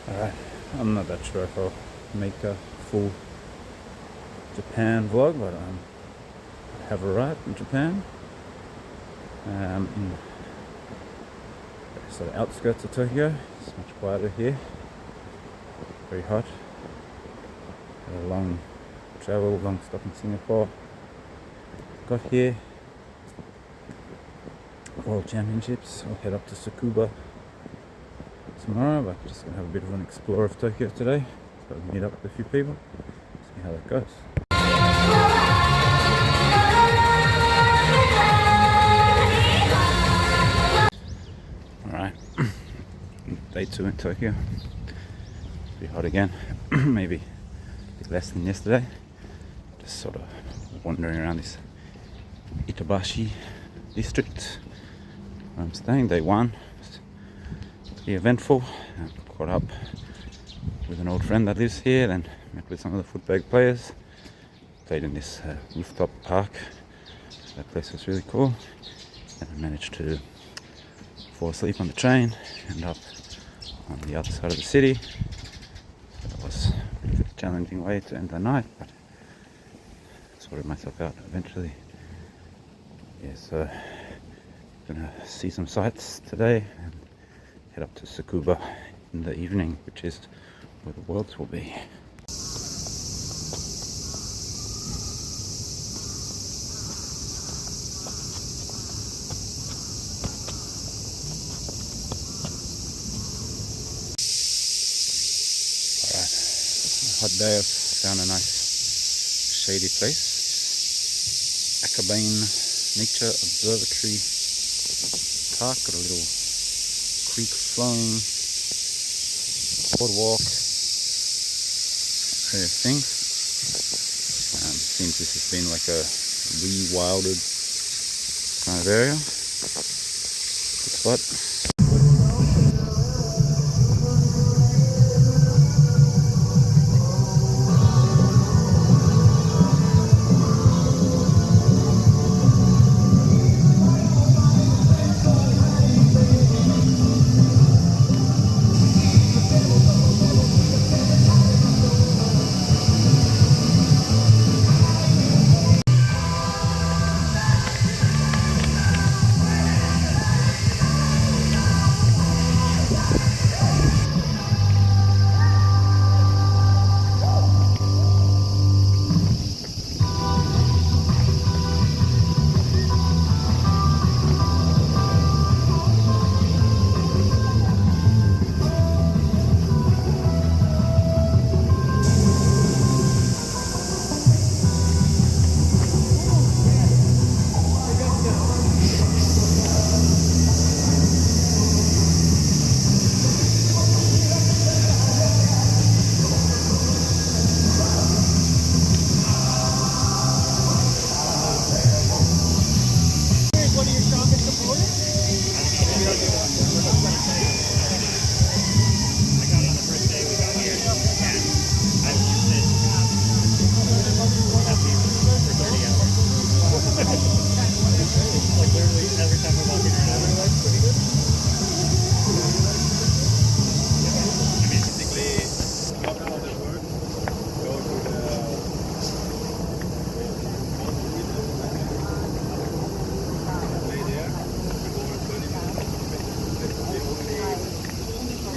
Alright, I'm not that sure if I'll make a full Japan vlog, but I have arrived in Japan. In the sort of outskirts of Tokyo. It's much quieter here. Very hot. Had a long travel, long stop in Singapore. Got here. World Championships. I'll head up to Tsukuba tomorrow, but just gonna have a bit of an explore of Tokyo today. So I'll meet up with a few people, see how that goes. Alright, day 2 in Tokyo. It's pretty hot again, maybe a bit less than yesterday. Just sort of wandering around this Itabashi district where I'm staying, day 1. Pretty eventful. Caught up with an old friend that lives here, then met with some of the Footbag players. Played in this rooftop park. That place was really cool. And I managed to fall asleep on the train, end up on the other side of the city. So that was a bit of a challenging way to end the night, but sorted myself out eventually. Yeah, so gonna see some sights today and head up to Tsukuba in the evening, which is where the Worlds will be. Alright, hot day. I've found a nice shady place. Akabane Nature Observatory Park. Got a little creek flowing, boardwalk, kind of thing. Seems this has been like a rewilded kind of area. Good spot.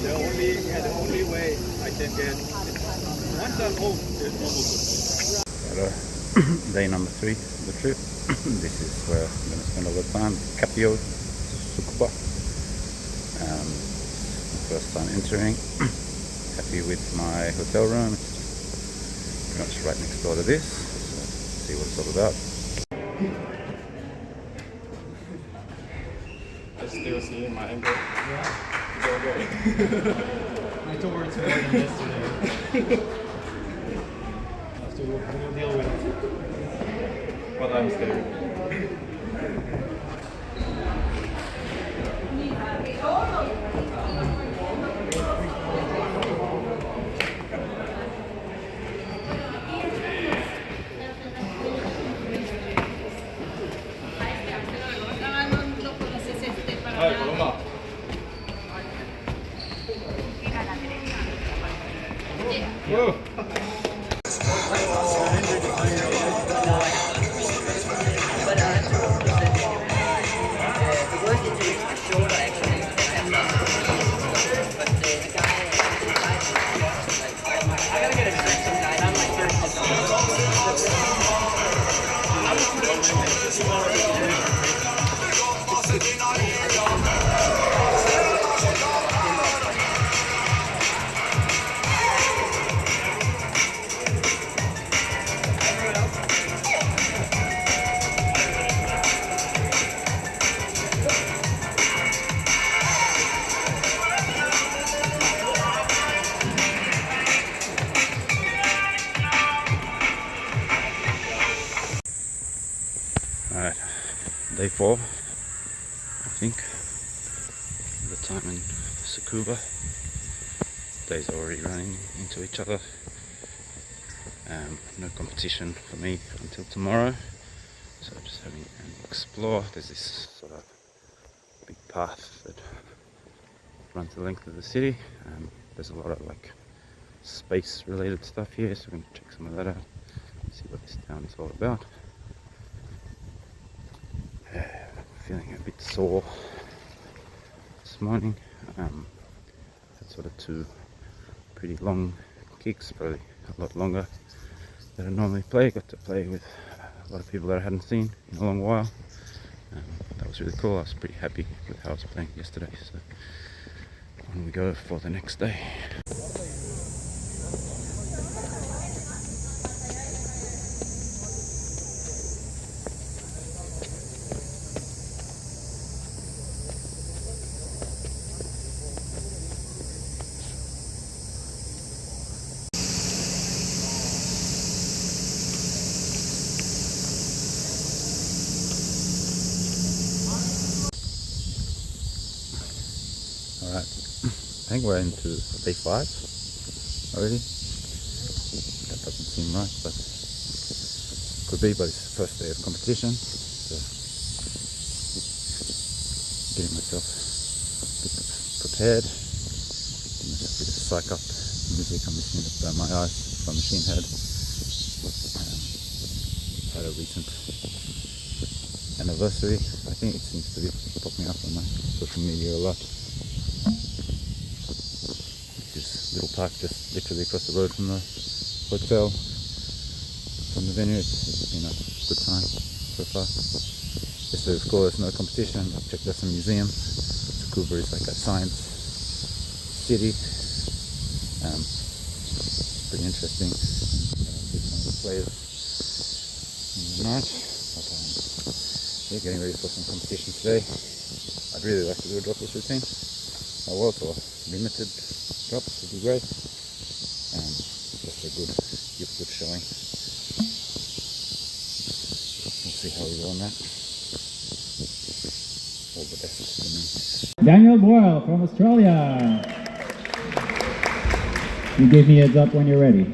The only way I can get once I'm home is Hello. Day number 3 of the trip. This is where I'm going to spend all the time. Capio, Tsukuba. First time entering. Happy with my hotel room. It's pretty much right next door to this. So see what it's all about. Still seeing my ankle. Yeah. Go. I tore it more than yesterday. We'll deal with it. but I'm scared. Ay, Paloma. Whoa. Alright, day 4, I think. The time in Tsukuba. Days are already running into each other. No competition for me until tomorrow, so just having an explore. There's this sort of big path that runs the length of the city. There's a lot of like space related stuff here, so we're going to check some of that out, see what this town is all about. Feeling a bit sore this morning. Had sort of 2 pretty long kicks, probably a lot longer than I normally play. Got to play with a lot of people that I hadn't seen in a long while. That was really cool. I was pretty happy with how I was playing yesterday, so on we go for the next day. Alright, I think we're into day 5 already. That doesn't seem right, but could be, but it's the first day of competition, so getting myself a bit prepared, getting myself a bit of psych up music. I'm listening to Burn My Eyes by Machine Head. Had a recent anniversary. I think it seems to be popping up on my social media a lot. This little park just literally across the road from the hotel, from the venue. It's been a good time so far. Yesterday was cool. There's no competition. I checked out some museums. Tsukuba is like a science city. Pretty interesting. See some of the players in the night. But, yeah, getting ready for some competition today. I'd really like to do a dropless routine. I will, or limited drops would be great. Just a good showing. We'll see how we go on that. All the best to me. Daniel Boyle from Australia. You give me a heads up when you're ready.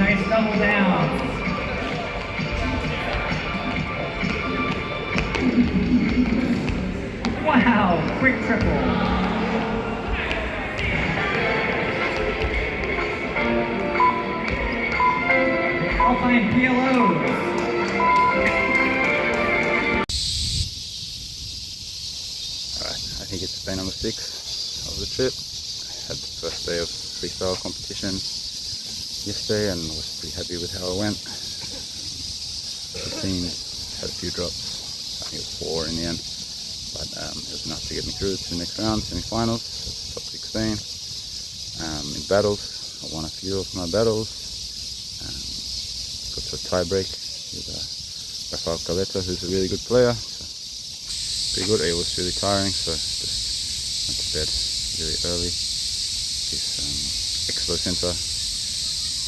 nice double down. Wow, quick triple. The Alpine PLOs. Alright, I think it's day number 6 of the trip. Had the first day of freestyle competition yesterday and was pretty happy with how it went. The team had a few drops, I think it was 4 in the end, but it was enough to get me through to the next round, semi-finals, top 16. In battles, I won a few of my battles. Got to a tie break with Rafael Caleta, who's a really good player. So pretty good. It was really tiring, so just went to bed really early. This Expo Center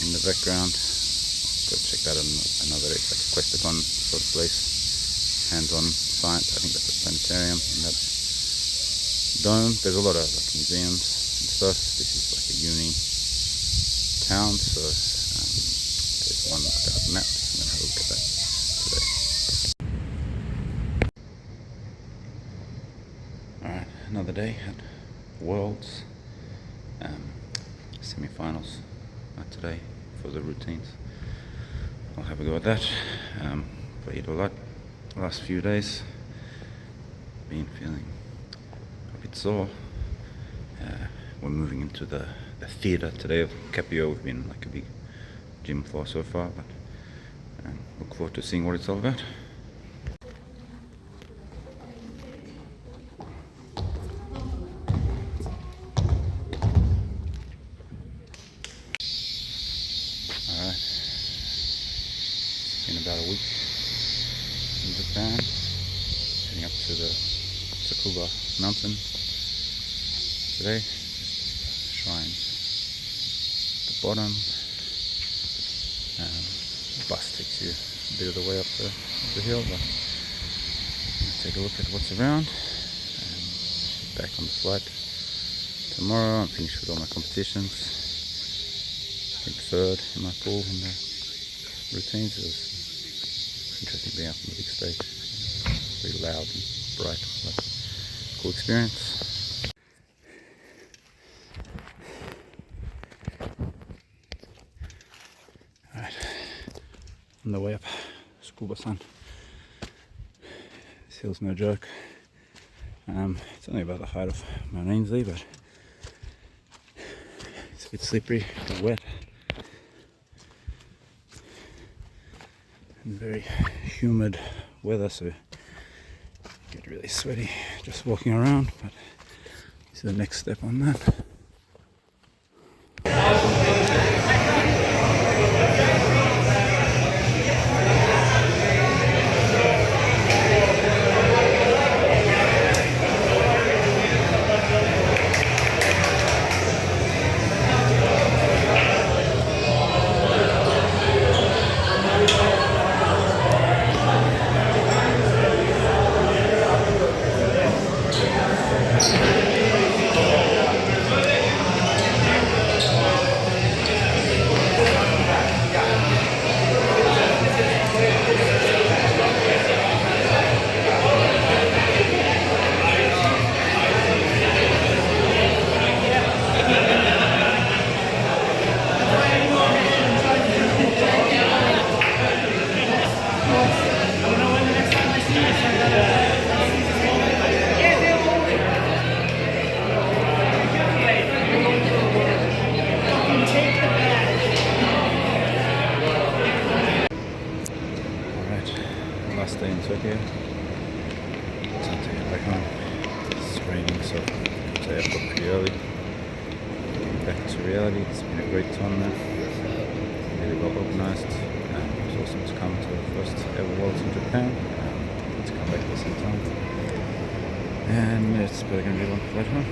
in the background. Go check that out. Another, it's like a Questacon sort of place. Hands-on science. I think that's a planetarium in that dome. There's a lot of like museums and stuff. This is like a uni town, so there's one without maps. I'm gonna have a look at that today. Alright, another day at Worlds. Semi-finals today for the routines. I'll have a go at that. Played a lot the last few days. Been feeling a bit sore. We're moving into the theatre today of Capio. We've been like a big gym floor so far, but look forward to seeing what it's all about. Alright, it's been about a week in Japan, heading up to the Tsukuba mountain today. Shrine at the bottom. The bus takes you a bit of the way up the hill, but I'll take a look at what's around and back on the flight tomorrow. I'm finished with all my competitions. I think 3rd in my pool in the routines. It was interesting being up on the big stage. Very loud and bright, but cool experience. Alright, on the way up Tsukuba-san. This hill's no joke. It's only about the height of Mount Ainsley, but it's a bit slippery and wet. And very humid weather, so you get really sweaty just walking around, but this is the next step on that. Last day in Tokyo. Time to get back home. It's raining, so today I've got pretty early. Getting back to reality. It's been a great tournament. Really well organised. It was awesome to come to the first ever Worlds in Japan. To come back at the same time. And it's probably going to be a long flight home.